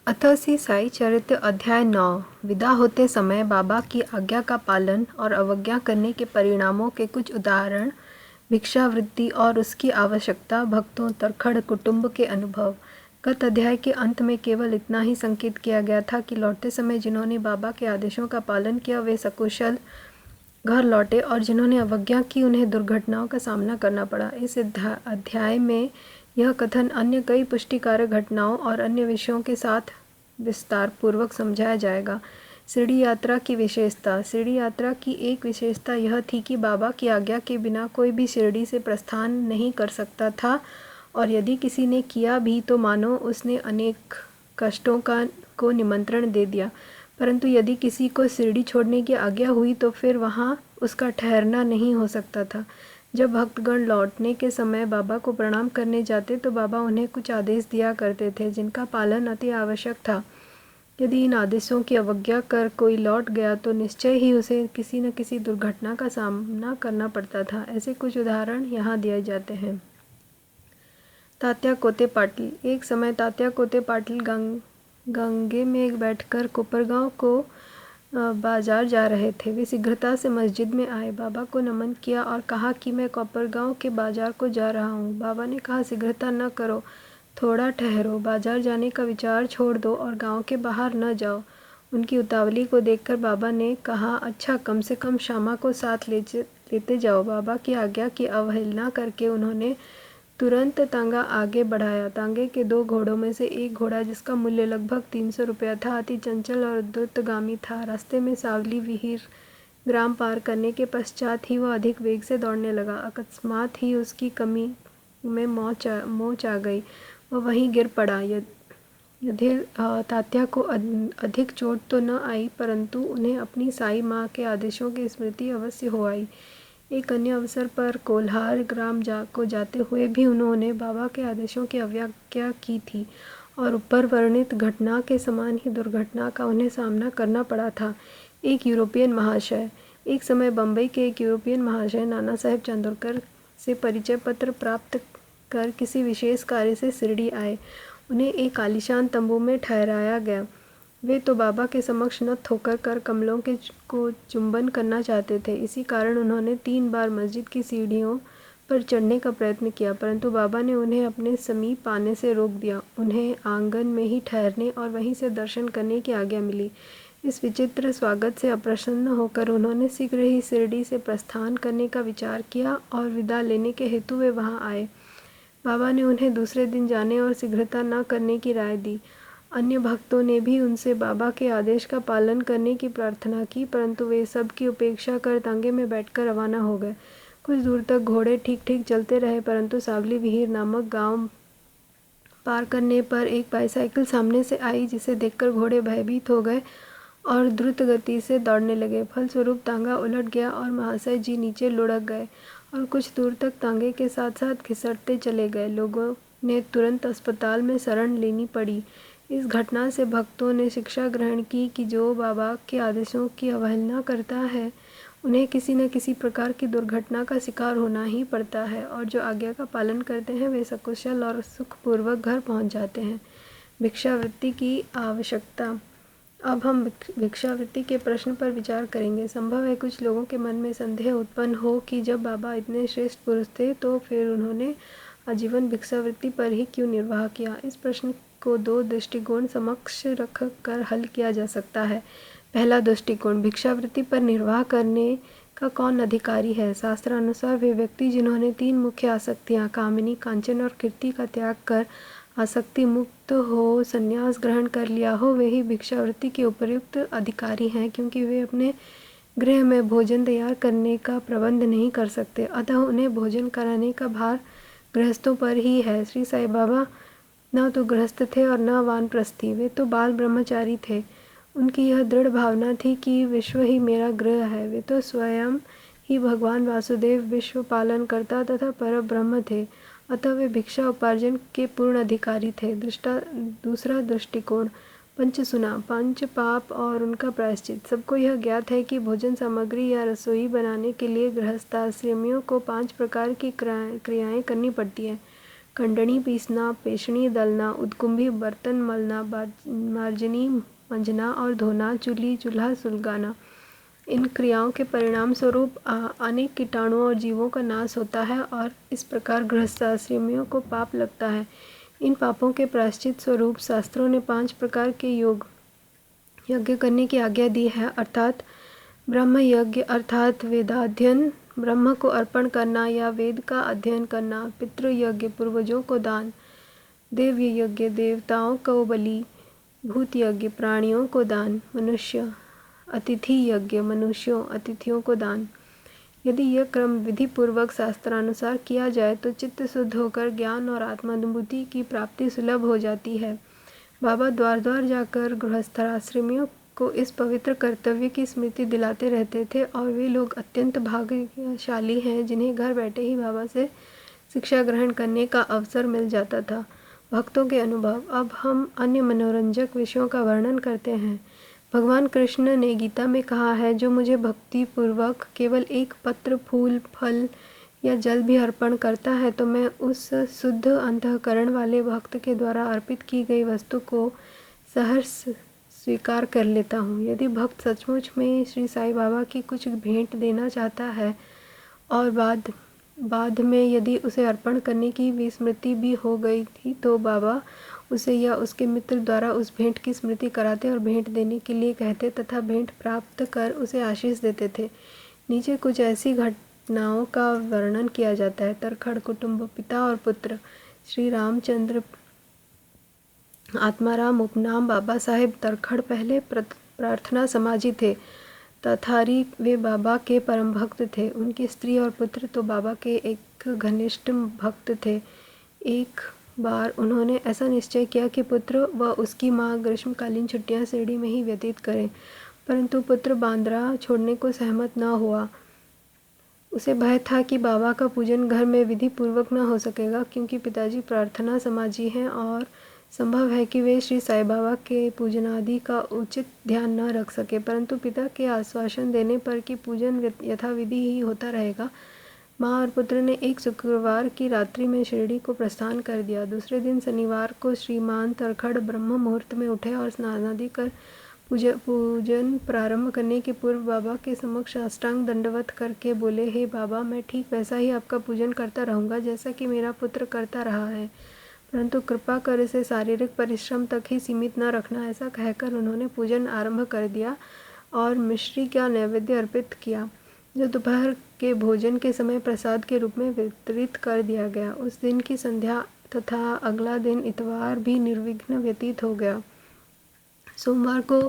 अतः श्री साई चरित्र अध्याय 9 विदा होते समय बाबा की आज्ञा का पालन और अवज्ञा करने के परिणामों के कुछ उदाहरण, भिक्षावृत्ति और उसकी आवश्यकता, भक्तों, तरखड़ कुटुंब के अनुभव। गत अध्याय के अंत में केवल इतना ही संकेत किया गया था कि लौटते समय जिन्होंने बाबा के आदेशों का पालन किया वे सकुशल घर लौटे और जिन्होंने अवज्ञा की उन्हें दुर्घटनाओं का सामना करना पड़ा। इस अध्याय में यह कथन अन्य कई पुष्टिकारक घटनाओं और अन्य विषयों के साथ विस्तार पूर्वक समझाया जाएगा। शिरडी यात्रा की विशेषता। शिरडी यात्रा की एक विशेषता यह थी कि बाबा की आज्ञा के बिना कोई भी शिरडी से प्रस्थान नहीं कर सकता था और यदि किसी ने किया भी तो मानो उसने अनेक कष्टों को निमंत्रण दे दिया। परंतु यदि किसी को शिरडी छोड़ने की आज्ञा हुई तो फिर वहाँ उसका ठहरना नहीं हो सकता था। जब भक्तगण लौटने के समय बाबा को प्रणाम करने जाते तो बाबा उन्हें कुछ आदेश दिया करते थे जिनका पालन अति आवश्यक था। यदि इन आदेशों की अवज्ञा कर कोई लौट गया तो निश्चय ही उसे किसी न किसी दुर्घटना का सामना करना पड़ता था। ऐसे कुछ उदाहरण यहाँ दिए जाते हैं। तात्या कोते पाटिल। एक समय तात्या कोते पाटिल गंगे में बैठकर कोपरगांव को बाजार जा रहे थे। वे शीघ्रता से मस्जिद में आए, बाबा को नमन किया और कहा कि मैं कोपरगांव के बाजार को जा रहा हूँ। बाबा ने कहा, शीघ्रता न करो, थोड़ा ठहरो, बाजार जाने का विचार छोड़ दो और गांव के बाहर न जाओ। उनकी उतावली को देखकर बाबा ने कहा, अच्छा, कम से कम श्यामा को साथ लेते जाओ। बाबा की आज्ञा की अवहेलना करके उन्होंने तुरंत तांगा आगे बढ़ाया। तांगे के 2 घोड़ों में से एक घोड़ा, जिसका मूल्य लगभग 300 रुपया था, अति चंचल और द्रुतगामी था। रास्ते में सावली विहीर ग्राम पार करने के पश्चात ही वह अधिक वेग से दौड़ने लगा। अकस्मात ही उसकी कमी में मोच आ गई। वह वहीं गिर पड़ा। यदि तात्या को अधिक चोट तो न आई, परंतु उन्हें अपनी साई माँ के आदेशों की स्मृति अवश्य हो आई। एक अन्य अवसर पर कोल्हार ग्राम को जाते हुए भी उन्होंने बाबा के आदेशों की अवज्ञा की थी और ऊपर वर्णित घटना के समान ही दुर्घटना का उन्हें सामना करना पड़ा था। एक यूरोपियन महाशय। एक समय बम्बई के एक यूरोपियन महाशय नाना साहेब चांदोरकर से परिचय पत्र प्राप्त कर किसी विशेष कार्य से शिरडी आए। उन्हें एक आलीशान तंबू में ठहराया गया। वे तो बाबा के समक्ष नत होकर कर कमलों को चुंबन करना चाहते थे। इसी कारण उन्होंने 3 बार मस्जिद की सीढ़ियों पर चढ़ने का प्रयत्न किया, परंतु बाबा ने उन्हें अपने समीप आने से रोक दिया। उन्हें आंगन में ही ठहरने और वहीं से दर्शन करने की आज्ञा मिली। इस विचित्र स्वागत से अप्रसन्न होकर उन्होंने शीघ्र ही शिरडी से प्रस्थान करने का विचार किया और विदा लेने के हेतु वे वहाँ आए। बाबा ने उन्हें दूसरे दिन जाने और शीघ्रता न करने की राय दी। अन्य भक्तों ने भी उनसे बाबा के आदेश का पालन करने की प्रार्थना की, परंतु वे सब की उपेक्षा कर तांगे में बैठकर रवाना हो गए। कुछ दूर तक घोड़े ठीक ठीक चलते रहे, परंतु सावली विहीर नामक गांव पार करने पर एक बाईसाइकिल सामने से आई, जिसे देखकर घोड़े भयभीत हो गए और द्रुत गति से दौड़ने लगे। फलस्वरूप तांगा उलट गया और महाशय जी नीचे लुढ़क गए और कुछ दूर तक तांगे के साथ साथ खिसकते चले गए। लोगों ने तुरंत अस्पताल में शरण लेनी पड़ी। इस घटना से भक्तों ने शिक्षा ग्रहण की कि जो बाबा के आदेशों की अवहेलना करता है उन्हें किसी न किसी प्रकार की दुर्घटना का शिकार होना ही पड़ता है, और जो आज्ञा का पालन करते हैं वे सकुशल और सुखपूर्वक घर पहुंच जाते हैं। भिक्षावृत्ति की आवश्यकता। अब हम भिक्षावृत्ति के प्रश्न पर विचार करेंगे। संभव है कुछ लोगों के मन में संदेह उत्पन्न हो कि जब बाबा इतने श्रेष्ठ पुरुष थे तो फिर उन्होंने आजीवन भिक्षावृत्ति पर ही क्यों निर्वाह किया। इस प्रश्न को 2 दृष्टिकोण समक्ष रख कर हल किया जा सकता है। पहला दृष्टिकोण, भिक्षावृत्ति पर निर्वाह करने का कौन अधिकारी है। शास्त्रानुसार वे व्यक्ति जिन्होंने 3 मुख्य आसक्तियाँ कामिनी, कांचन और कीर्ति का त्याग कर आसक्ति मुक्त हो संन्यास ग्रहण कर लिया हो, वे ही भिक्षावृत्ति के उपयुक्त अधिकारी हैं, क्योंकि वे अपने गृह में भोजन तैयार करने का प्रबंध नहीं कर सकते, अतः उन्हें भोजन कराने का भार गृहस्थों पर ही है। श्री साई बाबा न तो गृहस्थ थे और न वानप्रस्थी, वे तो बाल ब्रह्मचारी थे। उनकी यह दृढ़ भावना थी कि विश्व ही मेरा गृह है। वे तो स्वयं ही भगवान वासुदेव विश्व पालन करता तथा पर ब्रह्म थे, अतः वे भिक्षा उपार्जन के पूर्ण अधिकारी थे। दूसरा दृष्टिकोण, पंचसुना, पंच पाप और उनका प्रायश्चित। सबको यह ज्ञात है कि भोजन सामग्री या रसोई बनाने के लिए गृहस्थाश्रमियों को 5 प्रकार की क्रियाएं करनी पड़ती हैं। खंडनी पीसना, पेषणी दलना, उदकुंभी बर्तन मलना, मार्जनी मंजना और धोना, चूल्ही चूल्हा सुलगाना। इन क्रियाओं के परिणाम स्वरूप अनेक कीटाणुओं और जीवों का नाश होता है और इस प्रकार गृहस्थाश्रमियों को पाप लगता है। इन पापों के प्रायश्चित स्वरूप शास्त्रों ने 5 प्रकार के यज्ञ करने की आज्ञा दी है, अर्थात ब्रह्म यज्ञ अर्थात वेदाध्ययन, ब्रह्म को अर्पण करना या वेद का अध्ययन करना, पितृयज्ञ पूर्वजों को दान, देव यज्ञ देवताओं को बलि, भूत यज्ञ प्राणियों को दान, मनुष्य अतिथि यज्ञ मनुष्यों अतिथियों को दान। यदि यह क्रम विधि पूर्वक शास्त्रानुसार किया जाए तो चित्त शुद्ध होकर ज्ञान और आत्मानुभूति की प्राप्ति सुलभ हो जाती है। बाबा द्वार द्वार जाकर गृहस्थाश्रमियों को इस पवित्र कर्तव्य की स्मृति दिलाते रहते थे और वे लोग अत्यंत भाग्यशाली हैं जिन्हें घर बैठे ही बाबा से शिक्षा ग्रहण करने का अवसर मिल जाता था। भक्तों के अनुभव। अब हम अन्य मनोरंजक विषयों का वर्णन करते हैं। भगवान कृष्ण ने गीता में कहा है, जो मुझे भक्ति पूर्वक केवल एक पत्र, फूल, फल या जल भी अर्पण करता है तो मैं उस शुद्ध अंतःकरण वाले भक्त के द्वारा अर्पित की गई वस्तु को सहर्ष स्वीकार कर लेता हूँ। यदि भक्त सचमुच में श्री साईं बाबा की कुछ भेंट देना चाहता है और बाद में यदि उसे अर्पण करने की विस्मृति भी हो गई थी तो बाबा उसे या उसके मित्र द्वारा उस भेंट की स्मृति कराते और भेंट देने के लिए कहते तथा भेंट प्राप्त कर उसे आशीष देते थे। नीचे कुछ ऐसी घटनाओं का वर्णन किया जाता है। तरखड़ कुटुंब, पिता और पुत्र। श्री रामचंद्र आत्माराम उपनाम बाबा साहेब तरखड़ पहले प्रार्थना समाजी थे। तथारी वे बाबा के परम भक्त थे। उनकी स्त्री और पुत्र तो बाबा के एक घनिष्ठ भक्त थे। एक बार उन्होंने ऐसा निश्चय किया कि पुत्र व उसकी माँ ग्रीष्मकालीन छुट्टियां शिरडी में ही व्यतीत करें, परंतु पुत्र बांद्रा छोड़ने को सहमत न हुआ। उसे भय था कि बाबा का पूजन घर में विधि पूर्वक न हो सकेगा, क्योंकि पिताजी प्रार्थना समाजी हैं और संभव है कि वे श्री साईं बाबा के पूजनादि का उचित ध्यान न रख सके। परंतु पिता के आश्वासन देने पर कि पूजन यथाविधि ही होता रहेगा, माँ और पुत्र ने एक शुक्रवार की रात्रि में शिरडी को प्रस्थान कर दिया। दूसरे दिन शनिवार को श्रीमान तरखड़ ब्रह्म मुहूर्त में उठे और स्नानादि कर पूजन प्रारंभ करने के पूर्व बाबा के समक्ष साष्टांग दंडवत करके बोले, हे बाबा, मैं ठीक वैसा ही आपका पूजन करता रहूँगा जैसा कि मेरा पुत्र करता रहा है, परंतु कृपा कर इसे शारीरिक परिश्रम तक ही सीमित न रखना। ऐसा कहकर उन्होंने पूजन आरंभ कर दिया और मिश्री का नैवेद्य अर्पित किया, जो दोपहर के भोजन के समय प्रसाद के रूप में वितरित कर दिया गया। उस दिन की संध्या तथा अगला दिन इतवार भी निर्विघ्न व्यतीत हो गया। सोमवार को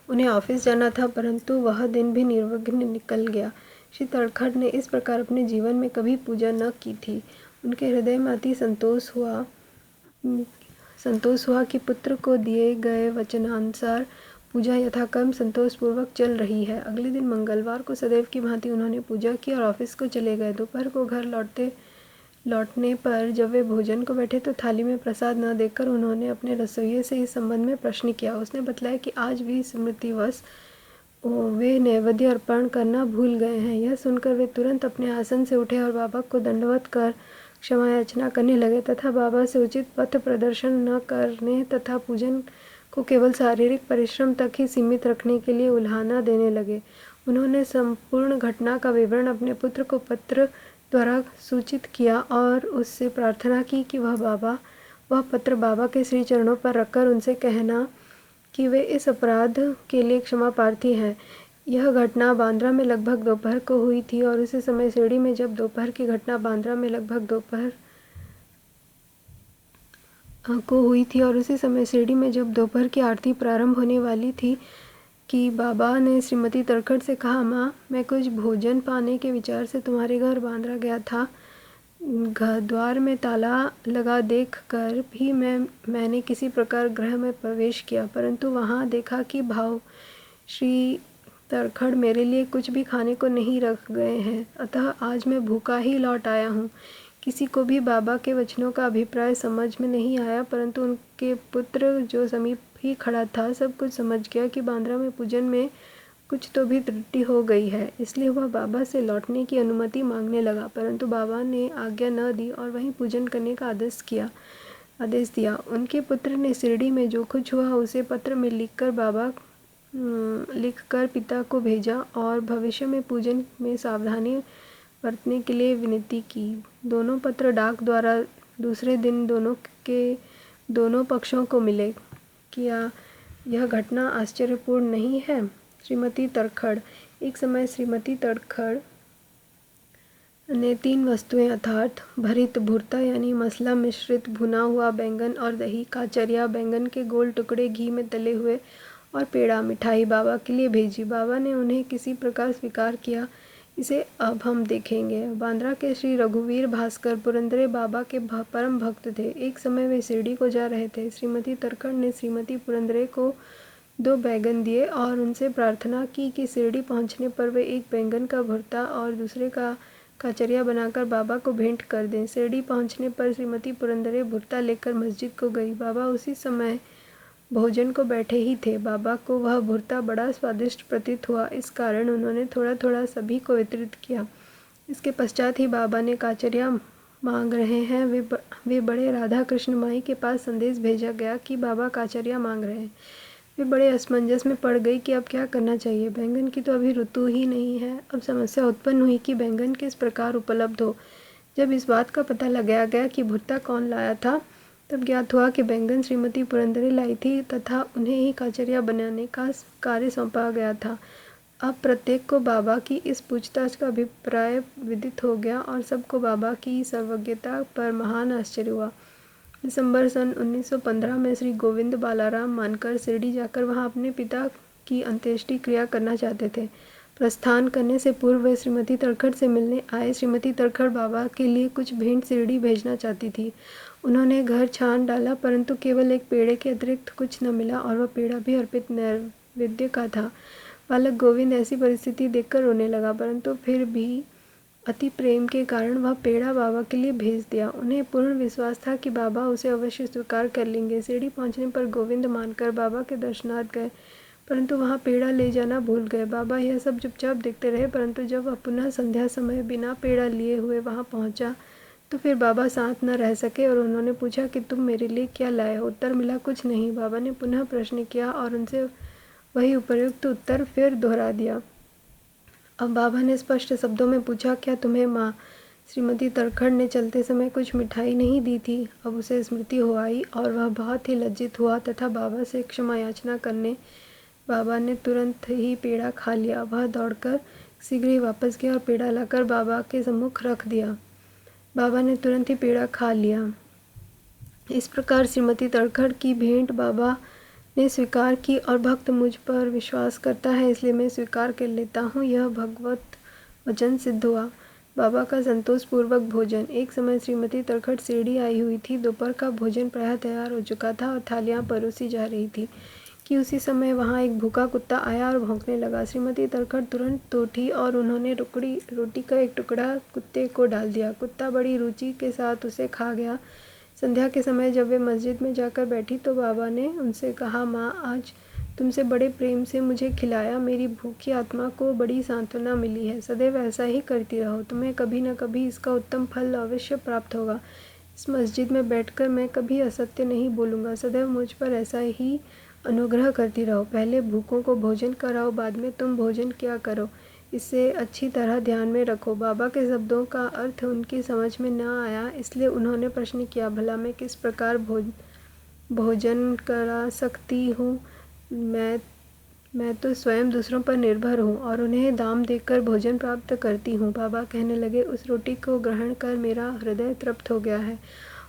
उन्हें ऑफिस जाना था, परंतु वह दिन भी निर्विघ्न निकल गया। श्री तरखड़ ने इस प्रकार अपने जीवन में कभी पूजा न की थी। उनके हृदय में अति संतोष हुआ कि पुत्र को दिए गए वचनानुसार पूजा यथाक्रम संतोषपूर्वक चल रही है। अगले दिन मंगलवार को सदैव की भांति उन्होंने पूजा की और ऑफिस को चले गए। दोपहर को घर लौटने पर जब वे भोजन को बैठे तो थाली में प्रसाद न देखकर उन्होंने अपने रसोइये से इस संबंध में प्रश्न किया। उसने बतलाया कि आज भी स्मृतिवश वे नैवेद्य अर्पण करना भूल गए हैं। यह सुनकर वे तुरंत अपने आसन से उठे और बाबा को दंडवत कर क्षमा याचना करने लगे तथा बाबा से उचित पथ प्रदर्शन न करने तथा पूजन को केवल शारीरिक परिश्रम तक ही सीमित रखने के लिए उल्हाना देने लगे। उन्होंने संपूर्ण घटना का विवरण अपने पुत्र को पत्र द्वारा सूचित किया और उससे प्रार्थना की कि वह पत्र बाबा के श्री चरणों पर रखकर उनसे कहना कि वे इस अपराध के लिए क्षमा प्रार्थी हैं। यह घटना बांद्रा में लगभग दोपहर को हुई थी और उसी समय शिरडी में जब दोपहर की घटना बांद्रा में लगभग दोपहर की आरती प्रारंभ होने वाली थी कि बाबा ने श्रीमती तरखड़ से कहा, माँ, मैं कुछ भोजन पाने के विचार से तुम्हारे घर बांद्रा गया था। द्वार में ताला लगा देख कर भी मैंने किसी प्रकार गृह में प्रवेश किया, परंतु वहाँ देखा कि भाव श्री तरखड़ मेरे लिए कुछ भी खाने को नहीं रख गए हैं, अतः आज मैं भूखा ही लौट आया हूँ। किसी को भी बाबा के वचनों का अभिप्राय समझ में नहीं आया, परंतु उनके पुत्र जो समीप ही खड़ा था सब कुछ समझ गया कि बांद्रा में पूजन में कुछ तो भी त्रुटि हो गई है। इसलिए वह बाबा से लौटने की अनुमति मांगने लगा, परंतु बाबा ने आज्ञा न दी और वहीं पूजन करने का आदेश दिया। उनके पुत्र ने शिरडी में जो कुछ हुआ उसे पत्र में लिखकर पिता को भेजा और भविष्य में पूजन में सावधानी बरतने के लिए विनती की। दोनों पत्र डाक द्वारा दूसरे दिन दोनों पक्षों को मिले। क्या यह घटना आश्चर्यपूर्ण नहीं है? श्रीमती तड़खड़। एक समय श्रीमती तड़खड़ ने 3 वस्तुएं अर्थात भरित भुर्ता यानी मसला मिश्रित भुना हुआ बैंगन और दही, काचरिया बैंगन के गोल टुकड़े घी में तले हुए और पेड़ा मिठाई बाबा के लिए भेजी। बाबा ने उन्हें किसी प्रकार स्वीकार किया। इसे अब हम देखेंगे। बांद्रा के श्री रघुवीर भास्कर पुरंदरे बाबा के परम भक्त थे। एक समय वे शिरडी को जा रहे थे। श्रीमती तड़खड़ ने श्रीमती पुरंदरे को 2 बैंगन दिए और उनसे प्रार्थना की कि शिरडी पहुंचने पर वे एक बैंगन का भुर्ता और दूसरे का काचरिया बनाकर बाबा को भेंट कर दें। शिरडी पहुंचने पर श्रीमती पुरंदरे भुर्ता लेकर मस्जिद को गई। बाबा उसी समय भोजन को बैठे ही थे। बाबा को वह भुर्ता बड़ा स्वादिष्ट प्रतीत हुआ, इस कारण उन्होंने थोड़ा थोड़ा सभी को वितरित किया। इसके पश्चात ही बाबा ने काचरिया मांग रहे हैं वे बड़े राधा कृष्ण माई के पास संदेश भेजा गया कि बाबा काचरिया मांग रहे हैं। वे बड़े असमंजस में पड़ गई कि अब क्या करना चाहिए। बैंगन की तो अभी ऋतु ही नहीं है। अब समस्या उत्पन्न हुई कि बैंगन किस प्रकार उपलब्ध हो। जब इस बात का पता लगाया गया कि भुट्टा कौन लाया था, तब ज्ञात हुआ कि बैंगन श्रीमती पुरंदरे लाई थी तथा उन्हें ही काचरिया बनाने का कार्य सौंपा गया था। अब प्रत्येक को बाबा की इस पूछताछ का अभिप्राय विदित हो गया और सबको बाबा की सर्वज्ञता पर महान आश्चर्य हुआ। दिसंबर सन 1915 में श्री गोविंद बालाराम मानकर शिरडी जाकर वहां अपने पिता की अंत्येष्टि क्रिया करना चाहते थे। प्रस्थान करने से पूर्व वे श्रीमती तड़खड़ से मिलने आए। श्रीमती तड़खड़ बाबा के लिए कुछ भेंट शिरडी भेजना चाहती थी। उन्होंने घर छान डाला, परंतु केवल एक पेड़े के अतिरिक्त कुछ न मिला और वह पेड़ा भी अर्पित नैवेद्य का था। बालक गोविंद ऐसी परिस्थिति देखकर रोने लगा, परंतु फिर भी अति प्रेम के कारण वह पेड़ा बाबा के लिए भेज दिया। उन्हें पूर्ण विश्वास था कि बाबा उसे अवश्य स्वीकार कर लेंगे। शिरडी पहुंचने पर गोविंद मानकर बाबा के दर्शनार्थ गए, परंतु वहां पेड़ा ले जाना भूल गए। बाबा यह सब चुपचाप देखते रहे, परंतु जब वह पुनः संध्या समय बिना पेड़ा लिए हुए वहां पहुंचा तो फिर बाबा साथ न रह सके और उन्होंने पूछा कि तुम मेरे लिए क्या लाए हो? उत्तर मिला कुछ नहीं। बाबा ने पुनः प्रश्न किया और उनसे वही उपर्युक्त उत्तर फिर दोहरा दिया। अब बाबा ने स्पष्ट शब्दों में पूछा, क्या तुम्हें माँ श्रीमती तड़खड़ ने चलते समय कुछ मिठाई नहीं दी थी? अब उसे स्मृति हो आई और वह बहुत ही लज्जित हुआ तथा बाबा से क्षमा याचना करने बाबा ने तुरंत ही पेड़ा खा लिया। वह दौड़कर शीघ्र ही वापस गया और पेड़ा लाकर बाबा के सम्मुख रख दिया। बाबा ने तुरंत ही पेड़ा खा लिया। इस प्रकार श्रीमती तड़खड़ की भेंट बाबा ने स्वीकार की और भक्त मुझ पर विश्वास करता है, इसलिए मैं स्वीकार कर लेता हूँ। यह भगवत वचन सिद्ध हुआ। बाबा का संतोषपूर्वक भोजन। एक समय श्रीमती तड़खड़ शिरडी आई हुई थी। दोपहर का भोजन प्रायः तैयार हो चुका था और थालियाँ परोसी जा रही थी कि उसी समय वहाँ एक भूखा कुत्ता आया और भौंकने लगा। श्रीमती तड़खड़ तुरंत उठी और उन्होंने रोटी का एक टुकड़ा कुत्ते को डाल दिया। कुत्ता बड़ी रुचि के साथ उसे खा गया। संध्या के समय जब वे मस्जिद में जाकर बैठी तो बाबा ने उनसे कहा, माँ, आज तुमसे बड़े प्रेम से मुझे खिलाया। मेरी भूखी आत्मा को बड़ी सांत्वना मिली है। सदैव ऐसा ही करती रहो, तुम्हें कभी न कभी इसका उत्तम फल अवश्य प्राप्त होगा। इस मस्जिद में बैठकर मैं कभी असत्य नहीं बोलूँगा। सदैव मुझ पर ऐसा ही अनुग्रह करती रहो। पहले भूखों को भोजन कराओ, बाद में तुम भोजन किया करो। इसे अच्छी तरह ध्यान में रखो। बाबा के शब्दों का अर्थ उनकी समझ में न आया, इसलिए उन्होंने प्रश्न किया, भला मैं किस प्रकार भोजन करा सकती हूँ? मैं तो स्वयं दूसरों पर निर्भर हूँ और उन्हें दाम देकर भोजन प्राप्त करती हूँ। बाबा कहने लगे, उस रोटी को ग्रहण कर मेरा हृदय तृप्त हो गया है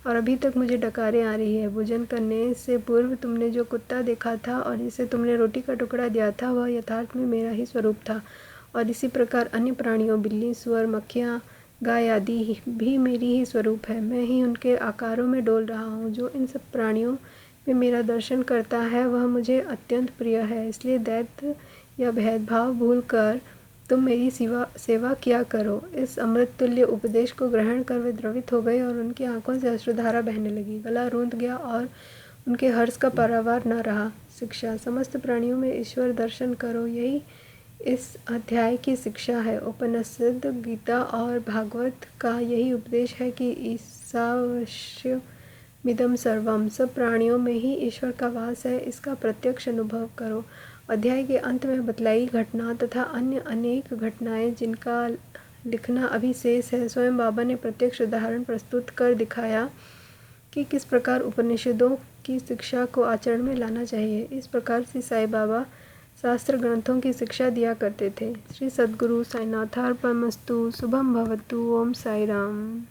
और अभी तक मुझे डकारें आ रही है। भोजन करने से पूर्व तुमने जो कुत्ता देखा था और जिसे तुमने रोटी का टुकड़ा दिया था, वह यथार्थ में मेरा ही स्वरूप था और इसी प्रकार अन्य प्राणियों, बिल्ली, सुअर, मक्खियाँ, गाय आदि भी मेरी ही स्वरूप है। मैं ही उनके आकारों में डोल रहा हूँ। जो इन सब प्राणियों में मेरा दर्शन करता है वह मुझे अत्यंत प्रिय है। इसलिए दैत्य या भेदभाव भूल कर तुम मेरी सेवा किया करो। इस अमृत तुल्य उपदेश को ग्रहण कर वे द्रवित हो गए और उनकी आंखों से अश्रुधारा बहने लगी। गला रूंध गया और उनके हर्ष का पारावार न रहा। शिक्षा। समस्त प्राणियों में ईश्वर दर्शन करो, यही इस अध्याय की शिक्षा है। उपनिषद, गीता और भागवत का यही उपदेश है कि ईशावास्यमिदं सर्वम, सब प्राणियों में ही ईश्वर का वास है, इसका प्रत्यक्ष अनुभव करो। अध्याय के अंत में बतलाई घटना तथा अन्य अनेक घटनाएं जिनका लिखना अभी शेष है, स्वयं बाबा ने प्रत्यक्ष उदाहरण प्रस्तुत कर दिखाया कि किस प्रकार उपनिषदों की शिक्षा को आचरण में लाना चाहिए। इस प्रकार से साईं बाबा शास्त्र ग्रंथों की शिक्षा दिया करते थे। श्री सद्गुरु साईनाथार्पणमस्तु। शुभम भवतु। ओम साई राम।